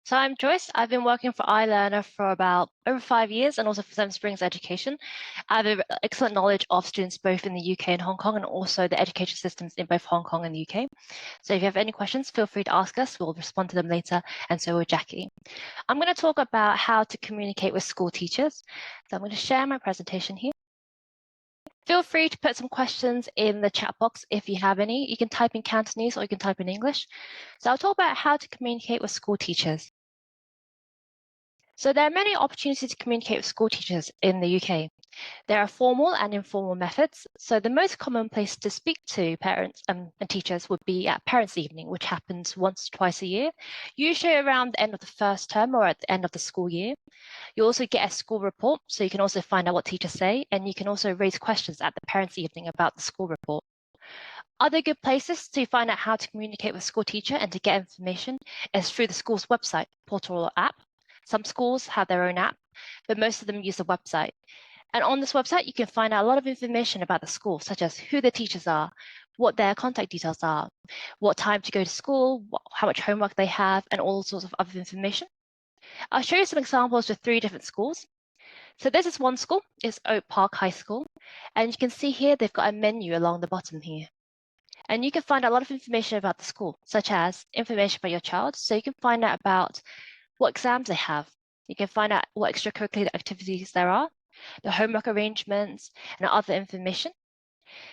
So I'm Joyce. I've been working for iLearner for about over 5 years and also for Seven Springs Education. I have excellent knowledge of students both in the UK and Hong Kong and also the education systems in both Hong Kong and the UK. So if you have any questions, feel free to ask us. We'll respond to them later, and so will Jackie. I'm going to talk about how to communicate with school teachers. So I'm going to share my presentation here. Feel free to put some questions in the chat box if you have any. You can type in Cantonese or you can type in English. So I'll talk about how to communicate with school teachers. So there are many opportunities to communicate with school teachers in the UK. There are formal and informal methods. So the most common place to speak to parents and teachers would be at Parents' Evening, which happens once or twice a year, usually around the end of the first term or at the end of the school year. You also get a school report, so you can also find out what teachers say, and you can also raise questions at the Parents' Evening about the school report. Other good places to find out how to communicate with a school teacher and to get information is through the school's website, portal, or app. Some schools have their own app, but most of them use the website. And on this website, you can find out a lot of information about the school, such as who the teachers are, what their contact details are, what time to go to school, how much homework they have, and all sorts of other information. I'll show you some examples with 3 different schools. So this is one school, it's Oak Park High School. And you can see here, they've got a menu along the bottom here. And you can find out a lot of information about the school, such as information about your child. So you can find out about what exams they have. You can find out what extracurricular activities there are, the homework arrangements, and other information.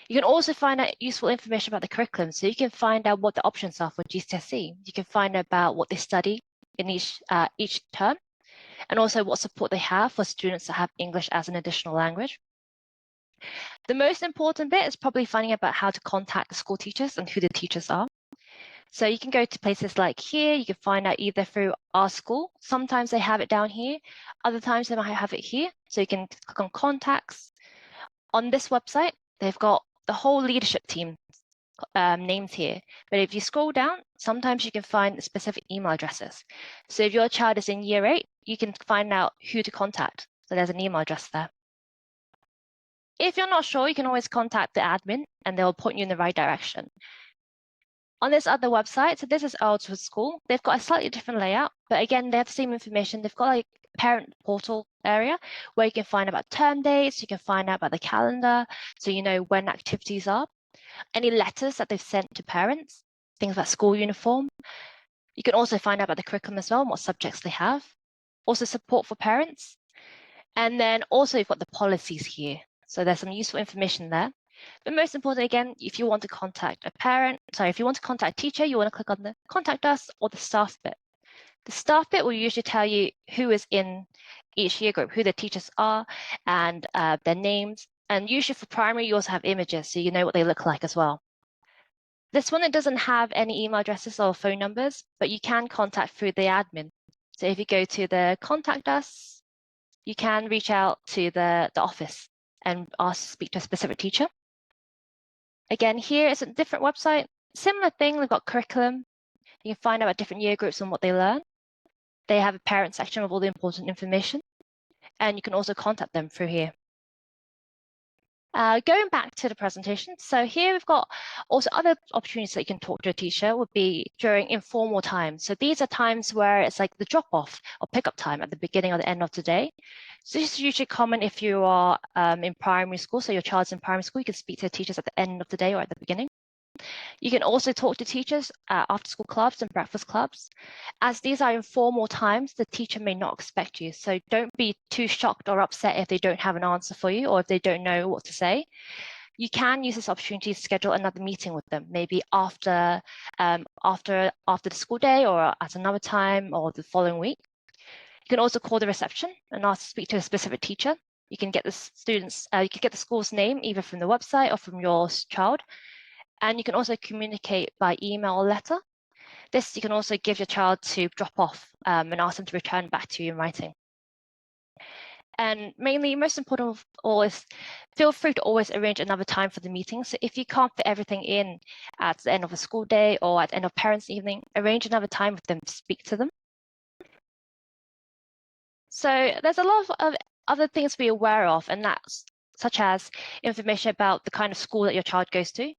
You can also find out useful information about the curriculum. So you can find out what the options are for GCSE. You can find out about what they study in each term, and also what support they have for students that have English as an additional language. The most important bit is probably finding out about how to contact the school teachers and who the teachers are. So you can go to places like here. You can find out either through our school. Sometimes they have it down here. Other times they might have it here. So you can click on contacts. On this website, they've got the whole leadership team names here. But if you scroll down, sometimes you can find specific email addresses. So if your child is in year 8, you can find out who to contact. So there's an email address there. If you're not sure, you can always contact the admin and they'll point you in the right direction. On this other website, so this is Earlswood School. They've got a slightly different layout, but again, they have the same information. They've got like a parent portal area where you can find about term dates, you can find out about the calendar, so you know when activities are, any letters that they've sent to parents, things like school uniform. You can also find out about the curriculum as well and what subjects they have. Also support for parents. And then also you've got the policies here. So there's some useful information there. But most important, again, if you want to contact if you want to contact a teacher, you want to click on the contact us or the staff bit. The staff bit will usually tell you who is in each year group, who the teachers are and their names. And usually for primary, you also have images, so you know what they look like as well. This one, it doesn't have any email addresses or phone numbers, but you can contact through the admin. So if you go to the contact us, you can reach out to the office and ask to speak to a specific teacher. Again, here is a different website. Similar thing, they've got curriculum. You can find out about different year groups and what they learn. They have a parent section with all the important information. And you can also contact them through here. Going back to the presentation, so here we've got also other opportunities that you can talk to a teacher would be during informal times. So these are times where it's like the drop-off or pick-up time at the beginning or the end of the day. So this is usually common if you are in primary school. So your child's in primary school, you can speak to teachers at the end of the day or at the beginning. You can also talk to teachers after school clubs and breakfast clubs. As these are informal times, the teacher may not expect you. So don't be too shocked or upset if they don't have an answer for you or if they don't know what to say. You can use this opportunity to schedule another meeting with them, maybe after the school day or at another time or the following week. You can also call the reception and ask to speak to a specific teacher. You can get the school's name either from the website or from your child. And you can also communicate by email or letter. This you can also give your child to drop off and ask them to return back to you in writing. And mainly, most important of all is feel free to always arrange another time for the meeting. So if you can't fit everything in at the end of a school day or at the end of parents' evening, arrange another time with them to speak to them. So there's a lot of other things to be aware of, and that's such as information about the kind of school that your child goes to.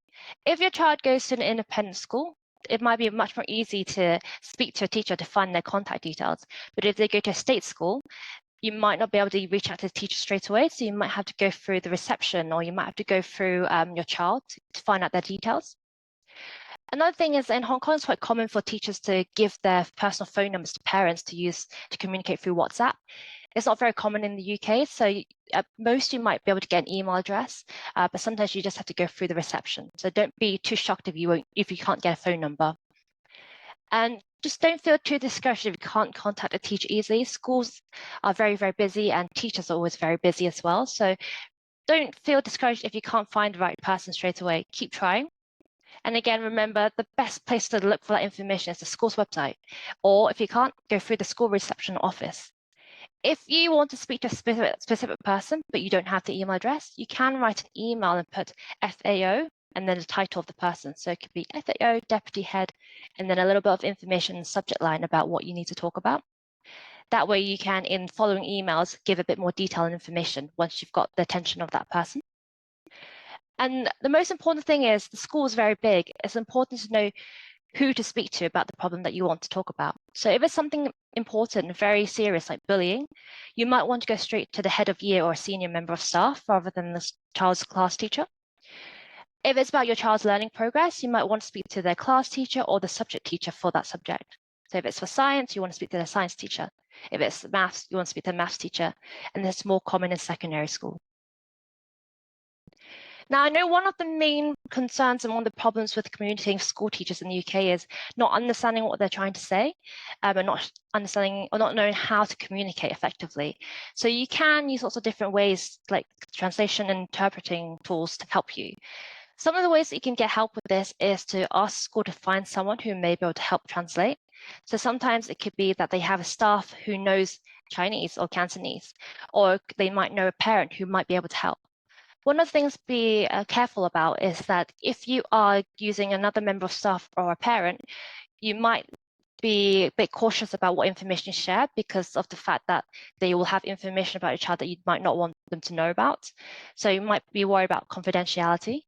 If your child goes to an independent school, it might be much more easy to speak to a teacher to find their contact details. But if they go to a state school, you might not be able to reach out to the teacher straight away. So you might have to go through the reception, or you might have to go through your child to find out their details. Another thing is, in Hong Kong, it's quite common for teachers to give their personal phone numbers to parents to use to communicate through WhatsApp. It's not very common in the UK, so at most you might be able to get an email address, but sometimes you just have to go through the reception. So don't be too shocked if you can't get a phone number. And just don't feel too discouraged if you can't contact a teacher easily. Schools are very, very busy, and teachers are always very busy as well. So don't feel discouraged if you can't find the right person straight away. Keep trying. And again, remember, the best place to look for that information is the school's website, or if you can't, go through the school reception office. If you want to speak to a specific person, but you don't have the email address, you can write an email and put FAO and then the title of the person. So it could be FAO, deputy head, and then a little bit of information in the subject line about what you need to talk about. That way you can, in following emails, give a bit more detail and information once you've got the attention of that person. And the most important thing is the school is very big. It's important to know who to speak to about the problem that you want to talk about. So if it's something important and very serious like bullying, you might want to go straight to the head of year or a senior member of staff rather than the child's class teacher. If it's about your child's learning progress, you might want to speak to their class teacher or the subject teacher for that subject. So if it's for science, you want to speak to the science teacher. If it's maths, you want to speak to the maths teacher. And that's more common in secondary school. Now, I know one of the main concerns and one of the problems with communicating with school teachers in the UK is not understanding what they're trying to say, and not understanding or not knowing how to communicate effectively. So you can use lots of different ways, like translation and interpreting tools, to help you. Some of the ways that you can get help with this is to ask school to find someone who may be able to help translate. So sometimes it could be that they have a staff who knows Chinese or Cantonese, or they might know a parent who might be able to help. One of the things to be careful about is that if you are using another member of staff or a parent, you might be a bit cautious about what information you share because of the fact that they will have information about your child that you might not want them to know about. So you might be worried about confidentiality.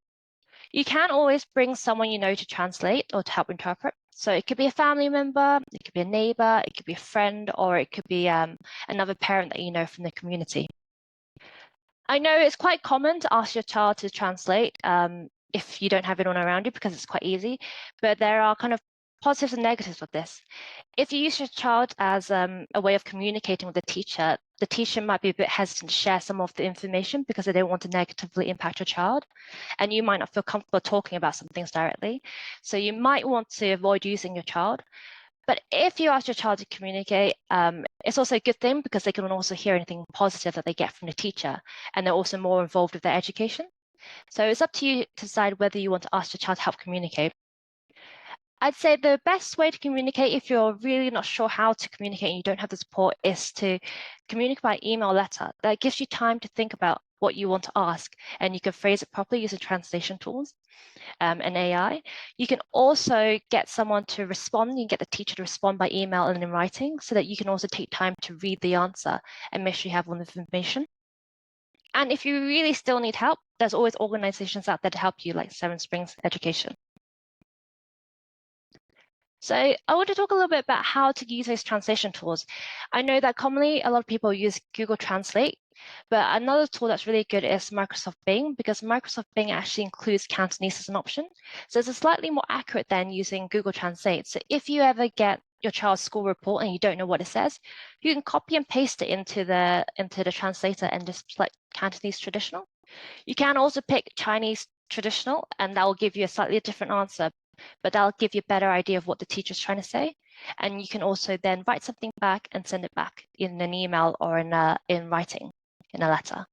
You can always bring someone you know to translate or to help interpret. So it could be a family member, it could be a neighbor, it could be a friend, or it could be another parent that you know from the community. I know it's quite common to ask your child to translate if you don't have anyone around you because it's quite easy, but there are kind of positives and negatives with this. If you use your child as a way of communicating with the teacher might be a bit hesitant to share some of the information because they don't want to negatively impact your child, and you might not feel comfortable talking about some things directly. So you might want to avoid using your child. But if you ask your child to communicate, it's also a good thing because they can also hear anything positive that they get from the teacher, and they're also more involved with their education. So it's up to you to decide whether you want to ask your child to help communicate. I'd say the best way to communicate if you're really not sure how to communicate and you don't have the support is to communicate by email or letter. That gives you time to think about what you want to ask, and you can phrase it properly using translation tools and AI. You can also get someone to respond. You can get the teacher to respond by email and in writing so that you can also take time to read the answer and make sure you have all the information. And if you really still need help, there's always organizations out there to help you, like Springs Education. So I want to talk a little bit about how to use those translation tools. I know that commonly a lot of people use Google Translate, but another tool that's really good is Microsoft Bing, because Microsoft Bing actually includes Cantonese as an option. So it's slightly more accurate than using Google Translate. So if you ever get your child's school report and you don't know what it says, you can copy and paste it into the translator and just select Cantonese traditional. You can also pick Chinese traditional, and that will give you a slightly different answer, but that'll give you a better idea of what the teacher's trying to say. And you can also then write something back and send it back in an email or in writing, in a letter.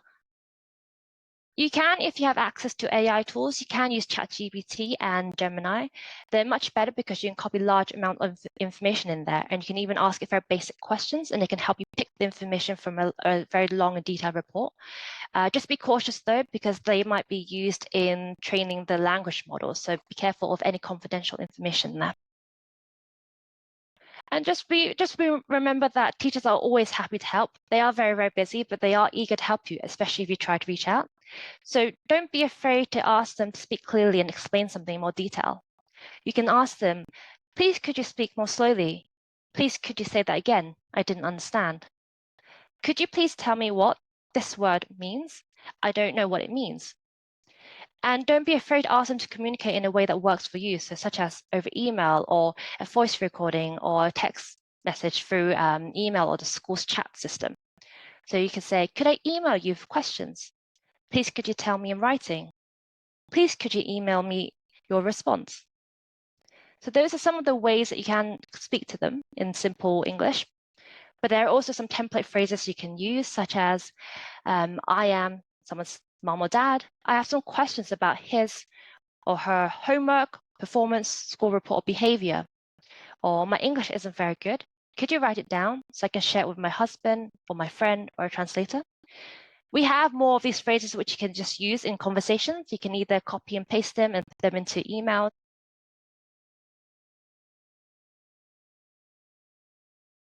You can, if you have access to AI tools, you can use ChatGPT and Gemini. They're much better because you can copy large amount of information in there, and you can even ask it very basic questions, and it can help you pick the information from a very long and detailed report. Just be cautious though, because they might be used in training the language model, so be careful of any confidential information there. And remember that teachers are always happy to help. They are very, very busy, but they are eager to help you, especially if you try to reach out. So don't be afraid to ask them to speak clearly and explain something in more detail. You can ask them, please could you speak more slowly? Please could you say that again? I didn't understand. Could you please tell me what this word means? I don't know what it means. And don't be afraid to ask them to communicate in a way that works for you, so such as over email or a voice recording or a text message through email or the school's chat system. So you can say, could I email you for questions? Please could you tell me in writing? Please could you email me your response? So those are some of the ways that you can speak to them in simple English. But there are also some template phrases you can use, such as, I am someone's mom or dad. I have some questions about his or her homework, performance, school report, or behavior. Or my English isn't very good. Could you write it down so I can share it with my husband or my friend or a translator? We have more of these phrases which you can just use in conversations. You can either copy and paste them and put them into email